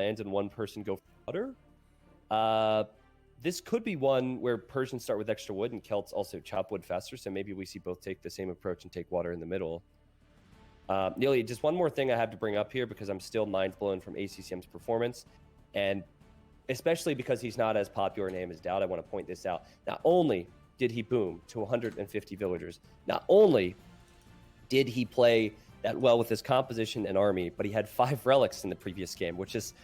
land and one person go for water. This could be one where Persians start with extra wood and Celts also chop wood faster. So maybe we see both take the same approach and take water in the middle. Neely, just one more thing I have to bring up here because I'm still mind blown from ACCM's performance. And especially because he's not as popular a name as Daut, I want to point this out. Not only did he boom to 150 villagers, not only did he play that well with his composition and army, but he had 5 relics in the previous game, which is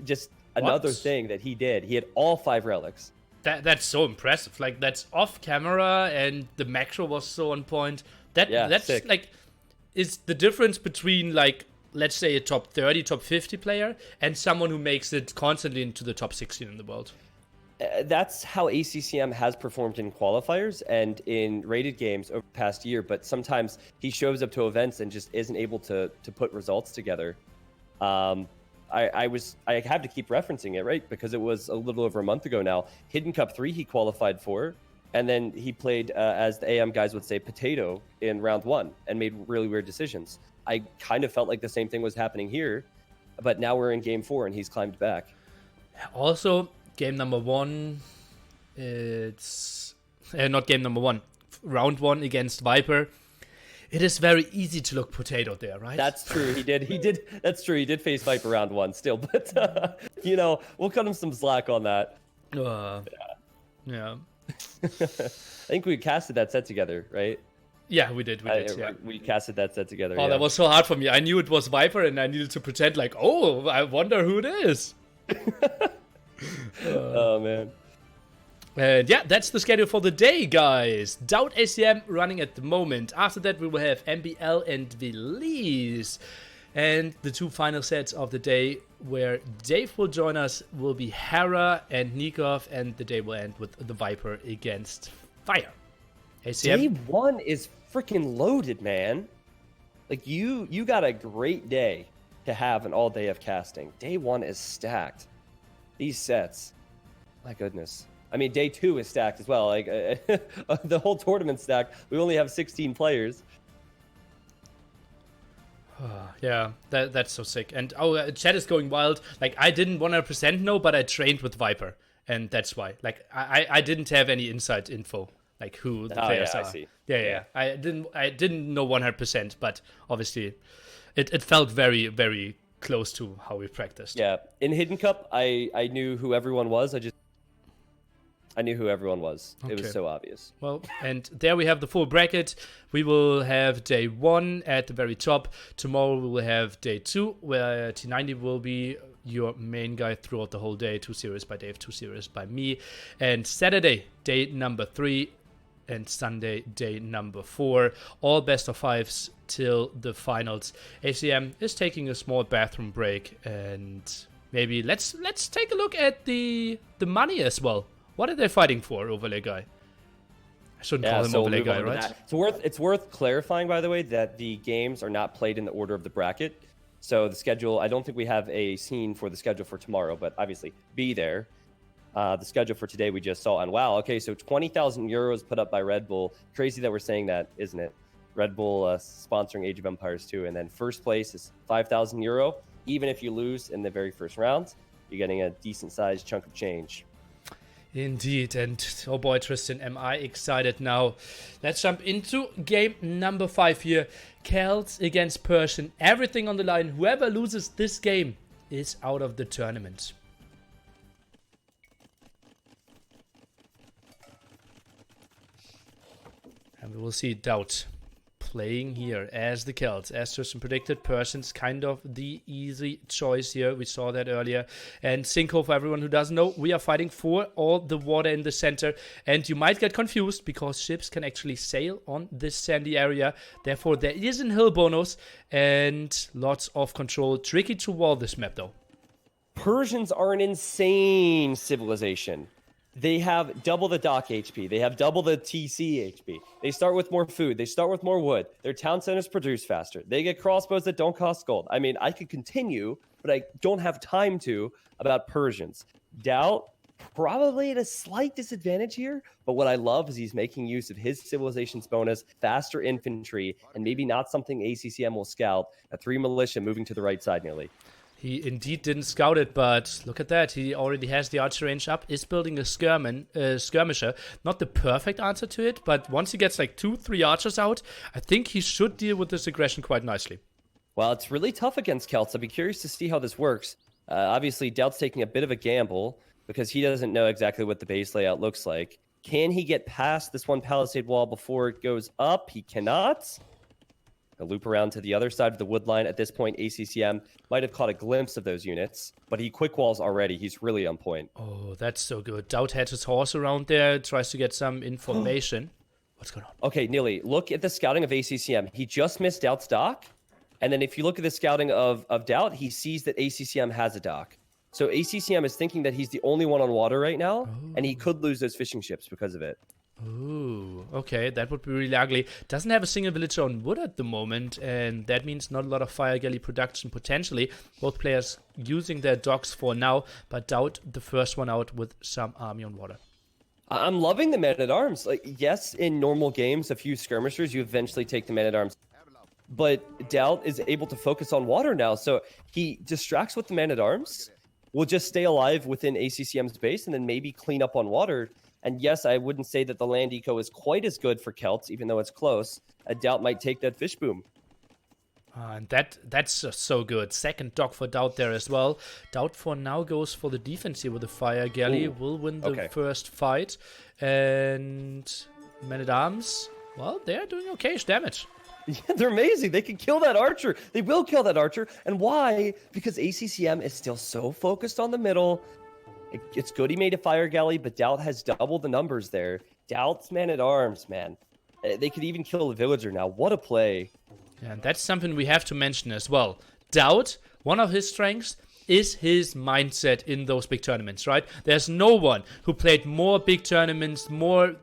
just another thing that he did. He had all 5 relics. That's so impressive. Like, that's off camera, and the macro was so on point. That's sick. Like, is the difference between, like, let's say a top 30, top 50 player and someone who makes it constantly into the top 16 in the world. That's how ACCM has performed in qualifiers and in rated games over the past year, but sometimes he shows up to events and just isn't able to put results together. I have to keep referencing it, right? Because it was a little over a month ago now. Hidden Cup 3 he qualified for, and then he played, as the AM guys would say, potato in round 1 and made really weird decisions. I kind of felt like the same thing was happening here, but now we're in game 4 and he's climbed back. Also, game number 1, it's not game number 1, round 1 against Viper. It is very easy to look potato there, right? That's true. He did. That's true. He did face Viper round 1 still, but you know, we'll cut him some slack on that. Yeah. I think we casted that set together, right? Yeah, we did. We casted that set together. Oh, that was so hard for me. I knew it was Viper, and I needed to pretend like, oh, I wonder who it is. Oh, man. And yeah, that's the schedule for the day, guys. Daut ACM running at the moment. After that, we will have MBL and Veliz. And the 2 final sets of the day where Dave will join us will be Hera and Nikov, and the day will end with the Viper against Fire. ACM. Day 1 is freaking loaded, man. Like, you got a great day to have an all day of casting. Day 1 is stacked. These sets, my goodness. I mean, day 2 is stacked as well. Like, the whole tournament's stacked. We only have 16 players. Yeah, that's so sick. And chat is going wild. Like, I didn't 100% know, but I trained with Viper, and that's why. Like, I didn't have any inside info, like who the players are. I see. Yeah. I didn't know 100%, but obviously, it felt very, very close to how we practiced. Yeah, in Hidden Cup, I knew who everyone was. I knew who everyone was. Okay. It was so obvious. Well, and there we have the full bracket. We will have day 1 at the very top. Tomorrow we will have day 2, where T90 will be your main guy throughout the whole day. 2 series by Dave, 2 series by me. And Saturday, day number 3. And Sunday, day number 4. All best of 5s till the finals. ACM is taking a small bathroom break. And maybe let's take a look at the money as well. What are they fighting for, Overlay Guy? I shouldn't call him Overlay Guy, right? It's worth clarifying, by the way, that the games are not played in the order of the bracket. So the schedule, I don't think we have a scene for the schedule for tomorrow, but obviously be there. The schedule for today we just saw on WoW. Okay, so 20,000 euros put up by Red Bull. Crazy that we're saying that, isn't it? Red Bull sponsoring Age of Empires 2. And then first place is 5,000 euro. Even if you lose in the very first round, you're getting a decent sized chunk of change. Indeed, and oh boy, Tristan, am I excited now. Let's jump into game number 5 here. Celts against Persian, everything on the line. Whoever loses this game is out of the tournament. And we will see Daut playing here as the Celts. As Tristan predicted, Persian's kind of the easy choice here. We saw that earlier. And Cinco, for everyone who doesn't know, we are fighting for all the water in the center. And you might get confused because ships can actually sail on this sandy area. Therefore, there is a hill bonus and lots of control. Tricky to wall this map, though. Persians are an insane civilization. They have double the dock HP. They have double the TC HP. They start with more food. They start with more wood. Their town centers produce faster. They get crossbows that don't cost gold. I mean, I could continue, but I don't have time to about Persians. Daut, probably at a slight disadvantage here, but what I love is he's making use of his civilization's bonus, faster infantry, and maybe not something ACCM will scout, a 3 militia moving to the right side nearly. He indeed didn't scout it, but look at that. He already has the archer range up, is building a skirmisher. Not the perfect answer to it, but once he gets like 2-3 archers out, I think he should deal with this aggression quite nicely. Well, it's really tough against Celts. I'll be curious to see how this works. Obviously, Daut's taking a bit of a gamble because he doesn't know exactly what the base layout looks like. Can he get past this one palisade wall before it goes up? He cannot. A loop around to the other side of the wood line. At this point, ACCM might have caught a glimpse of those units, but he quick walls already. He's really on point. Oh, that's so good. Daut had his horse around there, tries to get some information. What's going on? Okay, Nili, look at the scouting of ACCM. He just missed Daut's dock, and then if you look at the scouting of Daut, he sees that ACCM has a dock. So ACCM is thinking that he's the only one on water right now, and he could lose those fishing ships because of it. Ooh, okay, that would be really ugly. Doesn't have a single villager on wood at the moment, and that means not a lot of fire galley production potentially. Both players using their docks for now, but Daut the first one out with some army on water. I'm loving the man-at-arms. Like, yes, in normal games, a few skirmishers, you eventually take the man-at-arms. But Daut is able to focus on water now, so he distracts with the man-at-arms, will just stay alive within ACCM's base, and then maybe clean up on water. And yes, I wouldn't say that the land eco is quite as good for Celts, even though it's close. A Daut might take that fish boom. And that's just so good. Second dock for Daut there as well. Daut for now goes for the defense here with the fire galley. Ooh. Will win the first fight. And men-at-arms, well, they're doing okay damage. Yeah, they're amazing. They can kill that archer. They will kill that archer. And why? Because ACCM is still so focused on the middle. It's good he made a fire galley, but Daut has double the numbers there. Daut's man-at-arms, man. They could even kill a villager now. What a play. Yeah, and that's something we have to mention as well. Daut, one of his strengths is his mindset in those big tournaments, right? There's no one who played more big tournaments, more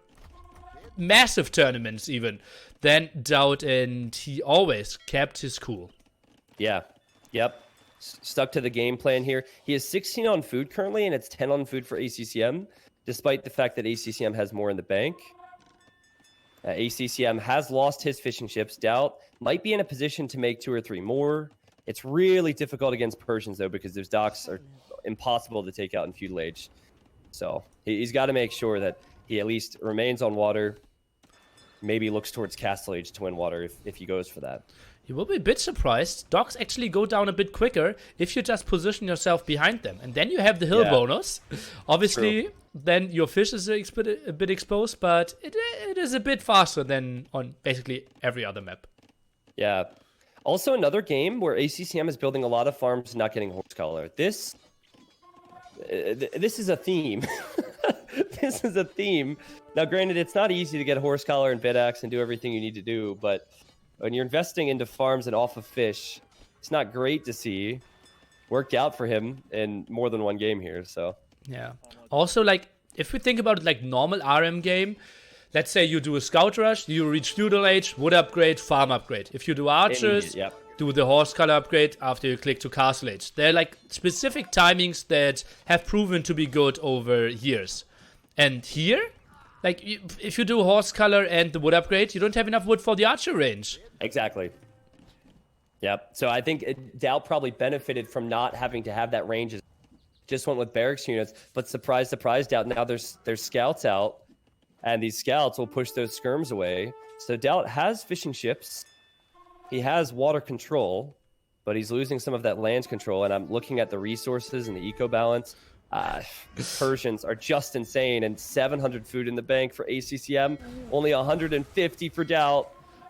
massive tournaments even, than Daut, and he always kept his cool. Yeah. Yep. Stuck to the game plan here. He has 16 on food currently, and it's 10 on food for ACCM, despite the fact that ACCM has more in the bank. ACCM has lost his fishing ships. Daut might be in a position to make 2 or 3 more. It's really difficult against Persians, though, because those docks are impossible to take out in feudal age. So he's got to make sure that he at least remains on water, maybe looks towards castle age to win water if he goes for that. You will be a bit surprised. Docks actually go down a bit quicker if you just position yourself behind them. And then you have the hill bonus. Obviously, then your fish is a bit exposed, but it is a bit faster than on basically every other map. Yeah. Also, another game where ACCM is building a lot of farms and not getting horse color. This is a theme. This is a theme. Now, granted, it's not easy to get horse collar and bed axe and do everything you need to do, but when you're investing into farms and off of fish, it's not great to see. Worked out for him in more than one game here, so. Yeah. Also, like, if we think about it like normal RM game, let's say you do a scout rush, you reach feudal age, wood upgrade, farm upgrade. If you do archers, do the horse color upgrade after you click to castle age. They're like specific timings that have proven to be good over years. And here, like, if you do horse color and the wood upgrade, you don't have enough wood for the archer range. Exactly. Yep. So I think Daut probably benefited from not having to have that range. Just went with barracks units, but surprise, surprise, Daut. Now there's scouts out, and these scouts will push those skirms away. So Daut has fishing ships. He has water control, but he's losing some of that land control. And I'm looking at the resources and the eco balance. Persians are just insane, and 700 food in the bank for ACCM, only 150 for Daut.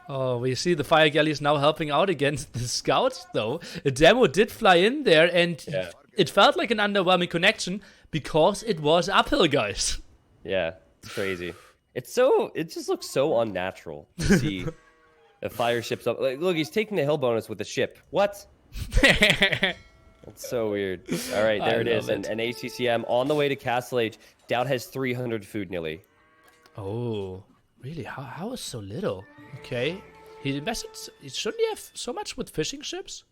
Oh, we see the fire galleys now helping out against the scouts, though. A demo did fly in there, and it felt like an underwhelming connection because it was uphill, guys. Yeah, it's crazy. It just looks so unnatural to see the fire ships up. Like, look, he's taking the hill bonus with the ship. What? It's so weird. All right, there it is. And ACCM on the way to Castle Age. Daut has 300 food nearly. Oh, really? How is so little? Okay. He invested... Shouldn't he have so much with fishing ships?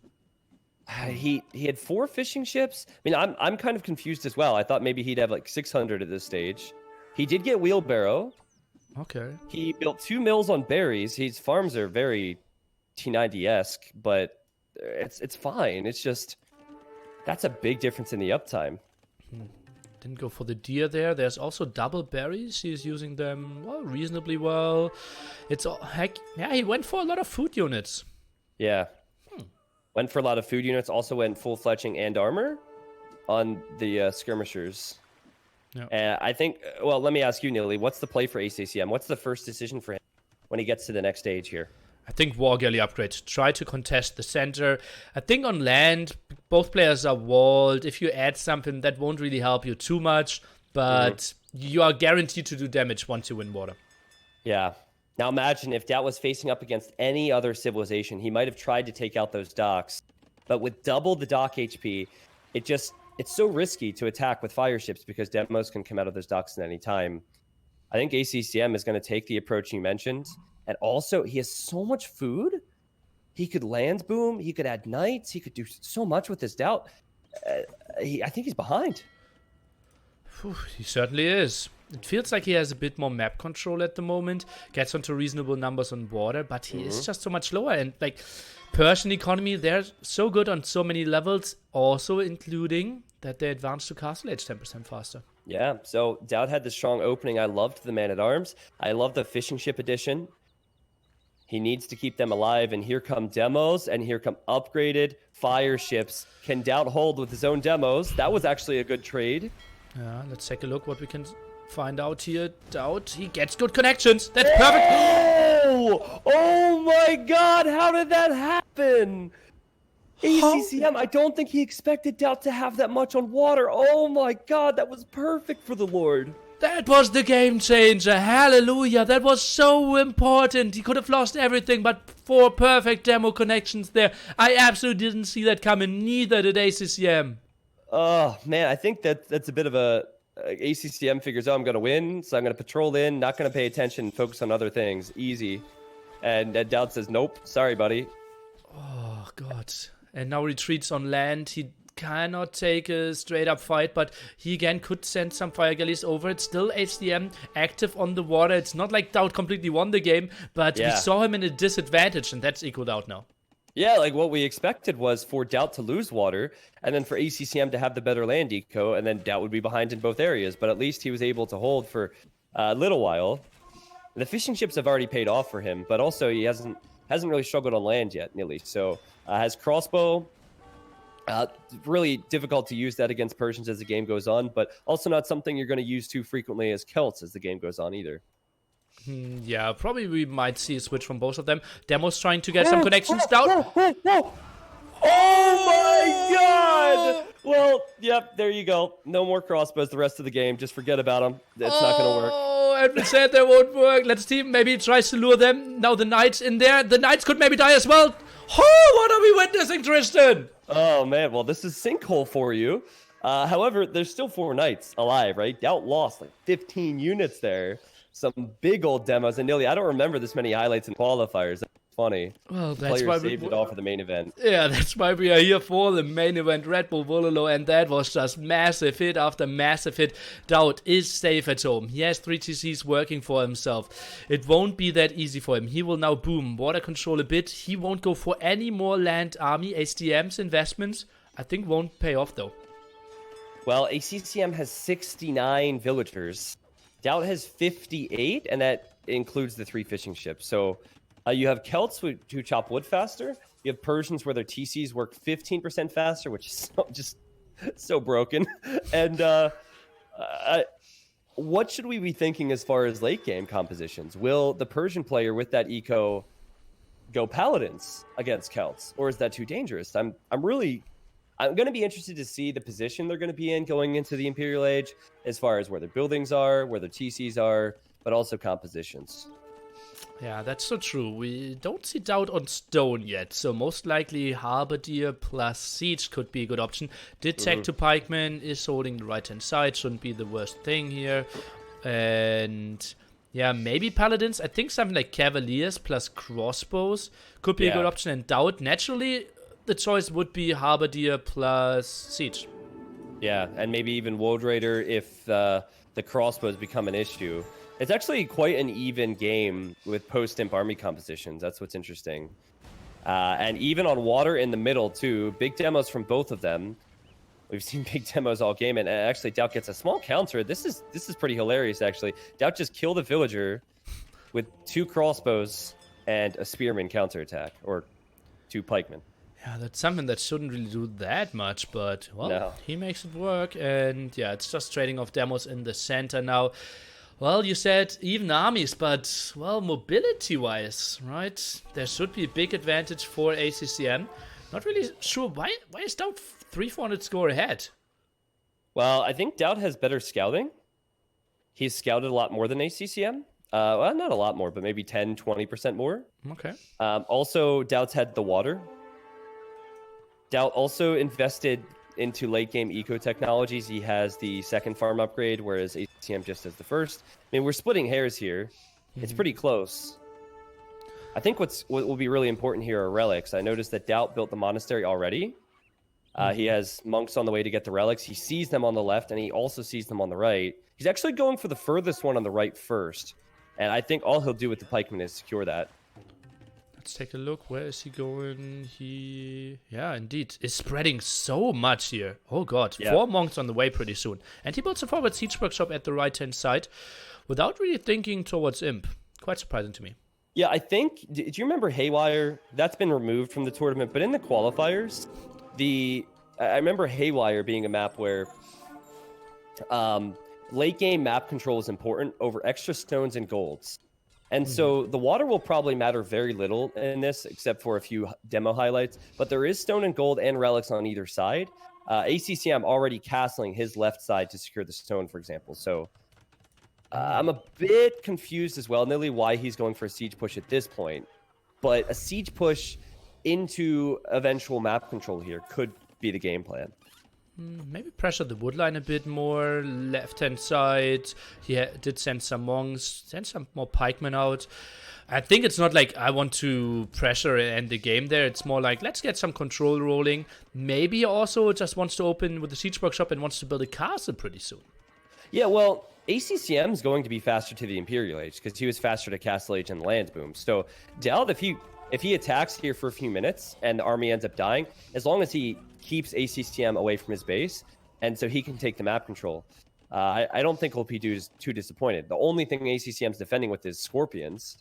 He had 4 fishing ships. I mean, I'm kind of confused as well. I thought maybe he'd have like 600 at this stage. He did get wheelbarrow. Okay. He built 2 mills on berries. His farms are very T90-esque, but it's fine. It's just... That's a big difference in the uptime. Didn't go for the deer there. There's also double berries. He's using them, well, reasonably well. It's all, heck, yeah, he went for a lot of food units. Yeah. Went for a lot of food units. Also went full fletching and armor on the skirmishers. Yeah. And I think, well, let me ask you, Nilly, what's the play for ACCM? What's the first decision for him when he gets to the next stage here? I think War Galley upgrade. Try to contest the center. I think on land, both players are walled. If you add something, that won't really help you too much. But you are guaranteed to do damage once you win water. Yeah. Now imagine if Daut was facing up against any other civilization, he might have tried to take out those docks. But with double the dock HP, it's so risky to attack with fire ships because demos can come out of those docks at any time. I think ACCM is going to take the approach you mentioned. And also, he has so much food. He could land boom. He could add knights. He could do so much with this Daut. I think he's behind. He certainly is. It feels like he has a bit more map control at the moment. Gets onto reasonable numbers on water, but he is just so much lower. And like Persian economy, they're so good on so many levels, also including that they advance to castle age 10% faster. Yeah, so Daut had the strong opening. I loved the man-at-arms. I love the fishing ship edition. He needs to keep them alive, and here come demos, and here come upgraded fire ships. Can Daut hold with his own demos? That was actually a good trade. Yeah, let's take a look what we can find out here. Daut, he gets good connections. That's perfect. Oh my god, how did that happen? ACCM, I don't think he expected Daut to have that much on water. Oh my god, that was perfect for the Lord. That was the game changer. Hallelujah. That was so important. He could have lost everything, but 4 perfect demo connections there. I absolutely didn't see that coming. Neither did ACCM. Oh, man. I think that's a bit of a... ACCM figures, oh, I'm going to win, so I'm going to patrol in, not going to pay attention, focus on other things. Easy. And Daut says, nope, sorry, buddy. Oh, God. And now retreats on land. He cannot take a straight up fight, but he again could send some fire galleys over. It's still HCM active on the water. It's not like Daut completely won the game, but we saw him in a disadvantage, and that's equaled out now. Yeah, like what we expected was for Daut to lose water, and then for ACCM to have the better land eco, and then Daut would be behind in both areas, but at least he was able to hold for a little while. The fishing ships have already paid off for him, but also he hasn't really struggled on land yet, nearly. So has crossbow. Really difficult to use that against Persians as the game goes on, but also not something you're going to use too frequently as Celts as the game goes on either. Yeah, probably we might see a switch from both of them. Demo's trying to get some connections down. Oh my god! Well, yep, there you go. No more crossbows the rest of the game. Just forget about them. It's not going to work. Oh, and we said that won't work. Let's see. Maybe he tries to lure them. Now the knights in there. The knights could maybe die as well. Oh, what are we witnessing, Tristan? Oh, man. Well, this is sinkhole for you. However, there's still 4 knights alive, right? Daut lost like 15 units there. Some big old demos. And Nilly, I don't remember this many highlights and qualifiers. That's funny. Well, that's why we saved it all for the main event. Yeah, that's why we are here for the main event, Redbull Wololo, and that was just massive hit after massive hit. Daut is safe at home. He has 3 TCs working for himself. It won't be that easy for him. He will now boom, water control a bit. He won't go for any more land army. HDM's investments, I think, won't pay off though. Well, ACCM has 69 villagers. Daut has 58, and that includes the 3 fishing ships. So you have Celts who chop wood faster. You have Persians where their TCs work 15% faster, which is just so broken. And what should we be thinking as far as late game compositions? Will the Persian player with that eco go paladins against Celts, or is that too dangerous? I'm going to be interested to see the position they're going to be in going into the Imperial Age, as far as where their buildings are, where their TCs are, but also compositions. Yeah, that's so true. We don't see Daut on stone yet, so most likely Halberdier plus Siege could be a good option. Detect to Pikeman is holding the right-hand side, shouldn't be the worst thing here. And yeah, maybe Paladins. I think something like Cavaliers plus Crossbows could be a good option. And Daut, naturally, the choice would be Halberdier plus Siege. Yeah, and maybe even Woad Raider if the crossbows become an issue. It's actually quite an even game with post-imp army compositions. That's what's interesting. And even on water in the middle, too. Big demos from both of them. We've seen big demos all game, and actually Daut gets a small counter. This is pretty hilarious, actually. Daut just killed a villager with 2 crossbows and a spearman counterattack, or 2 pikemen. Yeah, that's something that shouldn't really do that much, but, well, he makes it work, and yeah, it's just trading off demos in the center now. Well, you said even armies, but, well, mobility-wise, right? There should be a big advantage for ACCM. Not really sure why is Daut 300-400 score ahead? Well, I think Daut has better scouting. He's scouted a lot more than ACCM. Well, not a lot more, but maybe 10-20% more. Okay. Also, Daut's had the water. Daut also invested into late game eco technologies. He has the second farm upgrade, whereas ACCM just has the first. I mean, we're splitting hairs here. It's pretty close. I think what will be really important here are relics. I noticed that Daut built the monastery already. He has monks on the way to get the relics. He sees them on the left, and he also sees them on the right. He's actually going for the furthest one on the right first. And I think all he'll do with the pikeman is secure that. Let's take a look. Where is he going? Yeah, indeed. Is spreading so much here. Oh, God. Yeah. 4 monks on the way pretty soon. And he builds a forward siege workshop at the right-hand side without really thinking towards Imp. Quite surprising to me. Yeah, I think... Do you remember Haywire? That's been removed from the tournament. But in the qualifiers, I remember Haywire being a map where... late game map control is important over extra stones and golds. And so the water will probably matter very little in this, except for a few demo highlights. But there is stone and gold and relics on either side. ACCM already castling his left side to secure the stone, for example. So I'm a bit confused as well, nearly why he's going for a siege push at this point. But a siege push into eventual map control here could be the game plan. Maybe pressure the woodline a bit more. Left-hand side. He did send some monks. Send some more pikemen out. I think it's not like I want to pressure and end the game there. It's more like, let's get some control rolling. Maybe he also just wants to open with the siege workshop and wants to build a castle pretty soon. Yeah, well, ACCM is going to be faster to the Imperial Age because he was faster to Castle Age and Land Boom. So Daut, if he attacks here for a few minutes and the army ends up dying, as long as he keeps ACCM away from his base, and so he can take the map control, I don't think he'll be too disappointed. The only thing ACCM's defending with is Scorpions.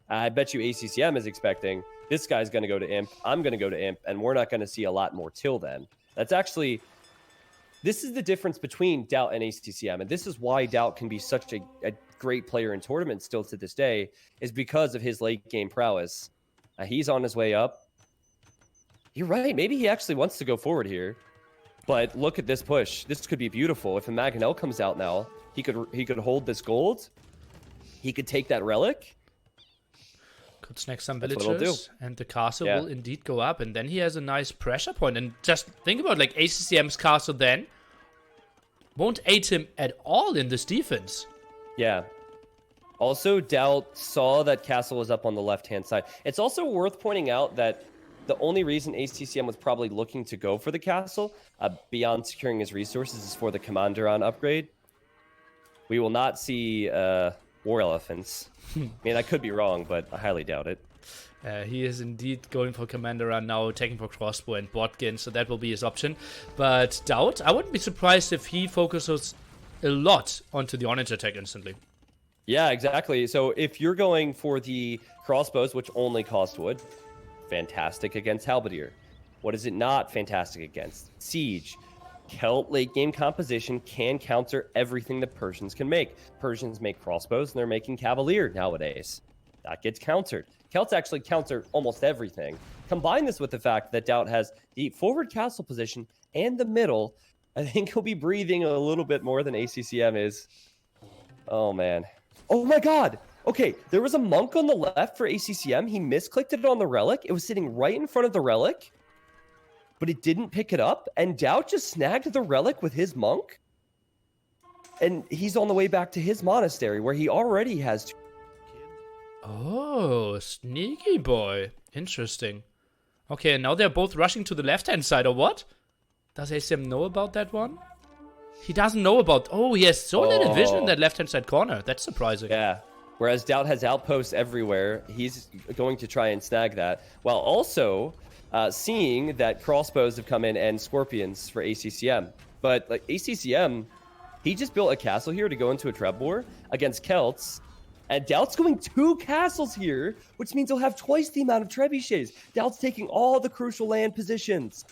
I bet you ACCM is expecting this guy's going to go to Imp, I'm going to go to Imp, and we're not going to see a lot more till then. This is the difference between Daut and ACCM, and this is why Daut can be such a great player in tournaments still to this day, is because of his late game prowess. He's on his way up. You're right. Maybe he actually wants to go forward here. But look at this push. This could be beautiful. If a Mangonel comes out now, he could hold this gold. He could take that relic. Could snack some villagers. And the castle will indeed go up. And then he has a nice pressure point. And just think about like ACCM's castle then. Won't aid him at all in this defense. Yeah. Also, Daut saw that castle was up on the left-hand side. It's also worth pointing out that the only reason ACCM was probably looking to go for the castle, beyond securing his resources, is for the Commanderon upgrade. We will not see war elephants. I mean, I could be wrong, but I highly doubt it. He is indeed going for Commanderon now, taking for crossbow and botkin, so that will be his option. But Daut, I wouldn't be surprised if he focuses a lot onto the orange attack instantly. Yeah, exactly. So if you're going for the crossbows, which only cost wood, fantastic against Halberdier. What is it not fantastic against? Siege. Celt late game composition can counter everything the Persians can make. Persians make crossbows and they're making Cavalier nowadays. That gets countered. Celts actually counter almost everything. Combine this with the fact that Daut has the forward castle position and the middle. I think he'll be breathing a little bit more than ACCM is. Oh, man. Oh, my God. Okay, there was a monk on the left for ACCM. He misclicked it on the relic. It was sitting right in front of the relic, but it didn't pick it up. And Daut just snagged the relic with his monk. And he's on the way back to his monastery where he already has... Oh, sneaky boy. Interesting. Okay, and now they're both rushing to the left-hand side, or what? Does ACM know about that one? He doesn't know about... Oh, he has so little vision in that left-hand side corner. That's surprising. Yeah. Whereas Daut has outposts everywhere. He's going to try and snag that. While also, seeing that crossbows have come in and scorpions for ACCM. But like ACCM, he just built a castle here to go into a treb war against Celts. And Daut's going 2 castles here, which means he'll have twice the amount of trebuchets. Daut's taking all the crucial land positions.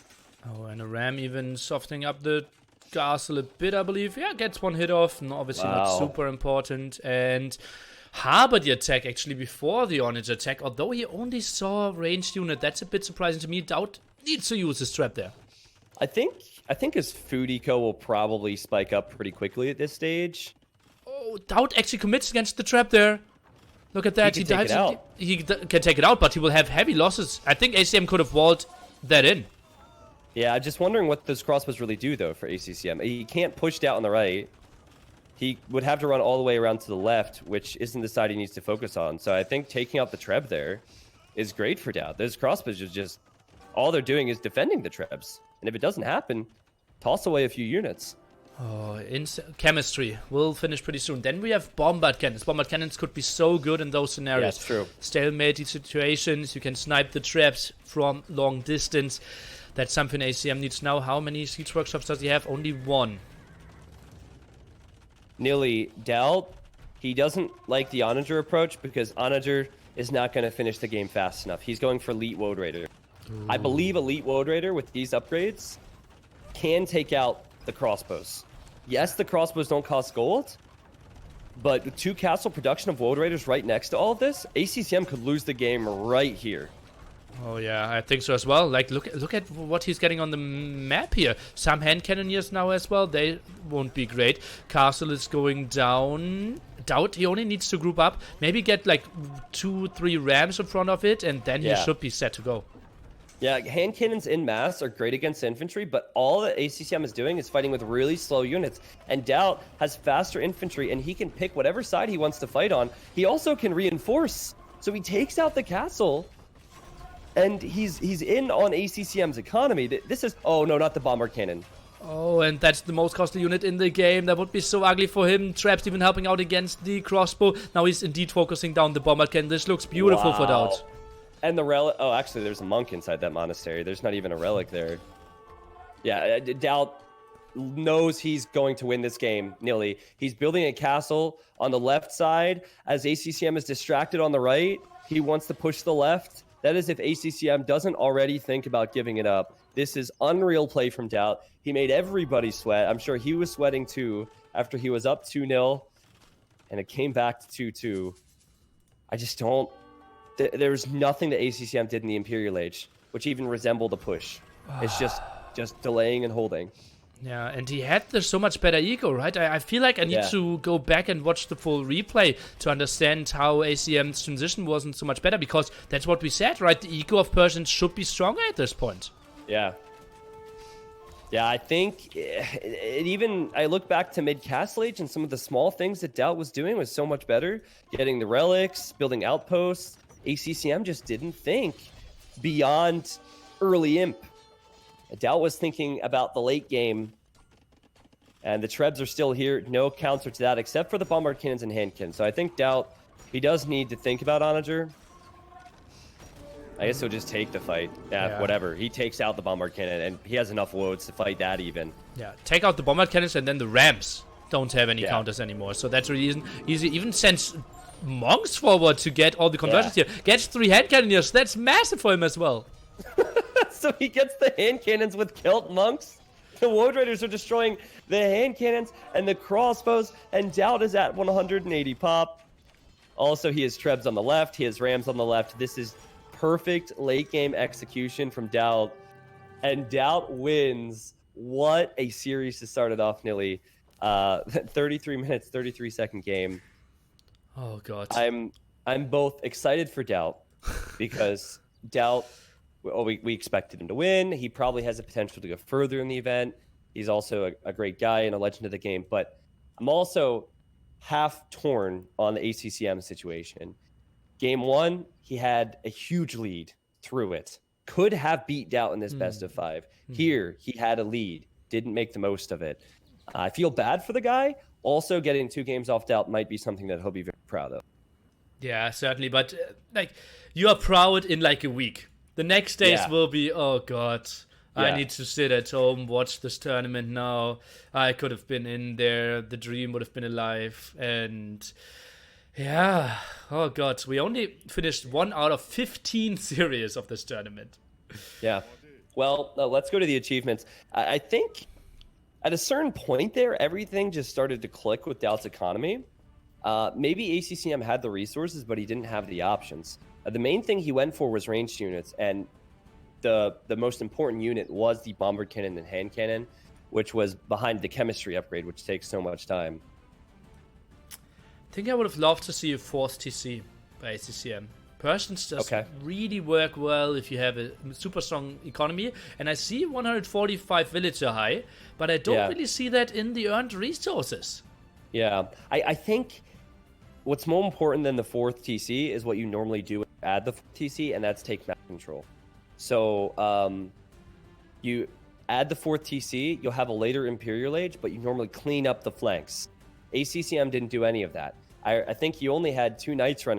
Oh, and a ram even softening up the castle a bit, I believe. Yeah, gets 1 hit off. No, obviously not super important. And harbored the attack actually before the Onage attack, although he only saw a ranged unit. That's a bit surprising to me. Daut needs to use his trap there. I think his food eco will probably spike up pretty quickly at this stage. Oh, Daut actually commits against the trap there. Look at that. He can take it out. He can take it out, but he will have heavy losses. I think ACCM could have walled that in. Yeah, I'm just wondering what those crossbows really do, though, for ACCM. He can't push Daut on the right. He would have to run all the way around to the left, which isn't the side he needs to focus on. So I think taking out the treb there is great for Daut. Those crossbows are just... all they're doing is defending the trebs. And if it doesn't happen, toss away a few units. Oh, chemistry will finish pretty soon. Then we have bombard cannons. Bombard cannons could be so good in those scenarios. Yeah, that's true. Stalemate situations. You can snipe the traps from long distance. That's something ACM needs now. How many siege workshops does he have? Only 1. Nearly Daut, he doesn't like the Onager approach because Onager is not going to finish the game fast enough. He's going for Elite Woad Raider. Ooh. I believe Elite Woad Raider with these upgrades can take out the crossbows. Yes, the crossbows don't cost gold, but with 2 castle production of Woad Raiders right next to all of this, ACCM could lose the game right here. Oh yeah, I think so as well. Like, look at what he's getting on the map here. Some hand cannoneers now as well. They won't be great. Castle is going down. Daut, he only needs to group up. Maybe get like 2-3 rams in front of it, and then he should be set to go. Yeah, hand cannons in mass are great against infantry, but all that ACCM is doing is fighting with really slow units. And Daut has faster infantry, and he can pick whatever side he wants to fight on. He also can reinforce. So he takes out the castle, and he's in on ACCM's economy. This is... oh, no, not the bombard cannon. Oh, and that's the most costly unit in the game. That would be so ugly for him. Traps even helping out against the crossbow. Now he's indeed focusing down the bombard cannon. This looks beautiful for Daut. And the relic... oh, actually, there's a monk inside that monastery. There's not even a relic there. Yeah, Daut knows he's going to win this game, nearly. He's building a castle on the left side. As ACCM is distracted on the right, he wants to push the left. That is if ACCM doesn't already think about giving it up. This is unreal play from Daut. He made everybody sweat. I'm sure he was sweating too after he was up 2-0. And it came back to 2-2. I just don't... there's nothing that ACCM did in the Imperial Age, which even resembled a push. It's just delaying and holding. Yeah, and he had so much better ego, right? I feel like I need to go back and watch the full replay to understand how ACM's transition wasn't so much better, because that's what we said, right? The ego of Persians should be stronger at this point. Yeah. Yeah, I think I look back to mid-Castle Age, and some of the small things that Daut was doing was so much better. Getting the relics, building outposts. ACCM just didn't think beyond early imp. Daut was thinking about the late game, and the trebs are still here. No counter to that, except for the bombard cannons and hand cannons. So I think Daut, he does need to think about Onager. I guess he'll just take the fight. Yeah, whatever. He takes out the bombard cannon, and he has enough woads to fight that even. Yeah, take out the bombard cannons, and then the rams don't have any counters anymore. So that's really easy. Even sends monks forward to get all the conversions here. Gets 3 hand cannoneers. That's massive for him as well. So he gets the hand cannons with Celt monks. The Woad Raiders are destroying the hand cannons and the crossbows, and Daut is at 180 pop. Also, he has trebs on the left. He has rams on the left. This is perfect late game execution from Daut, and Daut wins. What a series to start it off, nearly 33 minutes, 33-second game. Oh god. I'm both excited for Daut because Daut, we expected him to win. He probably has the potential to go further in the event. He's also a great guy and a legend of the game. But I'm also half torn on the ACCM situation. Game 1, he had a huge lead through it. Could have beat Daut in this best of 5. Here, he had a lead. Didn't make the most of it. I feel bad for the guy. Also, getting 2 games off Daut might be something that he'll be very proud of. Yeah, certainly. But, you are proud in, like, a week. The next days Yeah. will be, oh god, I Yeah. need to sit at home, watch this tournament now. I could have been in there. The dream would have been alive. And yeah, oh god, we only finished 1 out of 15 series of this tournament. Yeah. Well, let's go to the achievements. I think at a certain point there, everything just started to click with Daut's economy. Maybe ACCM had the resources, but he didn't have the options. The main thing he went for was ranged units, and the most important unit was the bomber cannon and hand cannon, which was behind the chemistry upgrade, which takes so much time. I think I would have loved to see a 4th TC by ACCM. Persians just really work well if you have a super strong economy. And I see 145 villager high, but I don't really see that in the earned resources. Yeah, I think what's more important than the 4th TC is what you normally do add the 4th TC, and that's take map control. So you add the 4th TC, you'll have a later Imperial Age, but you normally clean up the flanks. ACCM didn't do any of that. I think he only had 2 knights running